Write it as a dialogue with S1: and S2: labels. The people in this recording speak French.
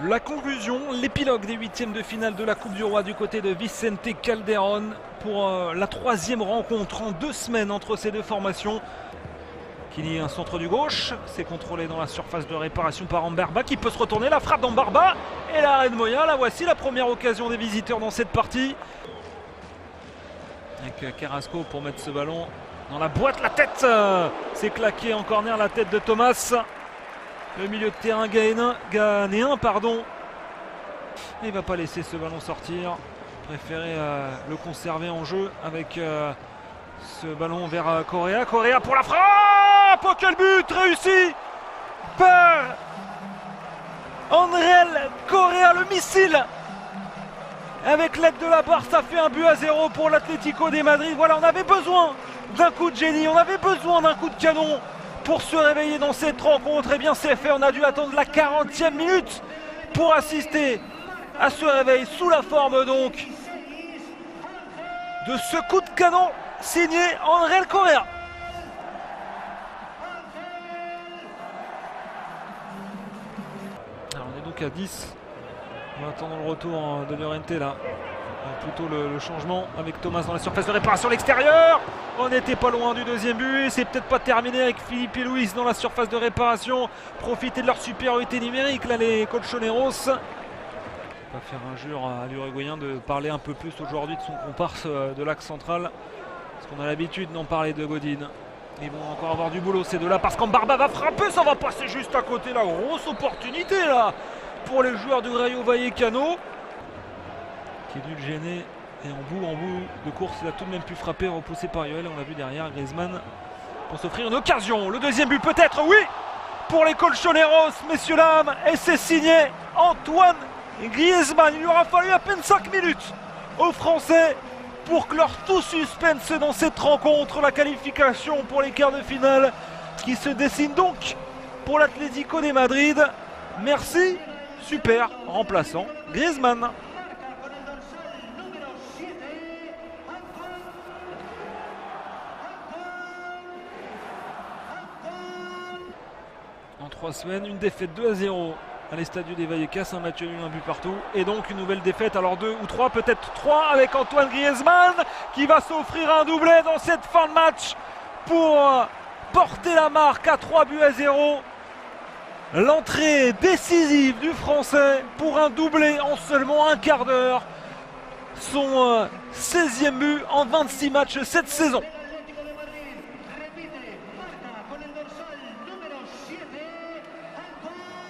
S1: La conclusion, l'épilogue des huitièmes de finale de la Coupe du Roi du côté de Vicente Calderón pour la troisième rencontre en 2 semaines entre ces deux formations. Kili, un centre du gauche, c'est contrôlé dans la surface de réparation par Ambarba qui peut se retourner, la frappe d'Ambarba et l'arrêt de Moya. Là voici la première occasion des visiteurs dans cette partie. Avec Carrasco pour mettre ce ballon dans la boîte, la tête, c'est claqué en corner, la tête de Thomas. Le milieu de terrain ghanéen, pardon. Il ne va pas laisser ce ballon sortir. Préférer le conserver en jeu avec ce ballon vers Correa. Correa pour la frappe. Oh, quel but réussi par Andrés Correa, le missile. Avec l'aide de la barre, ça fait 1-0 pour l'Atlético de Madrid. Voilà, on avait besoin d'un coup de génie, on avait besoin d'un coup de canon pour se réveiller dans cette rencontre. Et bien c'est fait, on a dû attendre la 40e minute pour assister à ce réveil sous la forme donc de ce coup de canon signé Andrés Correa. Alors on est donc à 10 en attendant le retour de Llorente là. Plutôt le changement avec Thomas dans la surface de réparation à l'extérieur. On n'était pas loin du deuxième but. C'est peut-être pas terminé avec Philippe et Luis dans la surface de réparation. Profiter de leur supériorité numérique là les colchoneros. On va faire injure à l'Uruguayen de parler un peu plus aujourd'hui de son comparse de l'axe central. Parce qu'on a l'habitude d'en parler de Godin. Ils vont encore avoir du boulot ces deux-là parce qu'Ambarba va frapper. Ça va passer juste à côté. La grosse opportunité là pour les joueurs du Rayo Vallecano. Qui est dû le gêner et en bout de course il a tout de même pu frapper, repoussé par Yoel. On l'a vu derrière, Griezmann pour s'offrir une occasion. Le deuxième but peut-être, oui, pour les colchoneros, messieurs dames, et c'est signé Antoine Griezmann. Il lui aura fallu à peine 5 minutes aux Français pour clore tout suspense dans cette rencontre. La qualification pour les quarts de finale qui se dessine donc pour l'Atlético de Madrid. Merci, super remplaçant Griezmann. En 3 semaines, une défaite 2-0 à l'Estadio de Vallecas, un match nul, un but partout. Et donc une nouvelle défaite, alors 2 ou 3, peut-être 3 avec Antoine Griezmann qui va s'offrir un doublé dans cette fin de match pour porter la marque à 3-0. L'entrée décisive du Français pour un doublé en seulement un quart d'heure. Son 16e but en 26 matchs cette saison.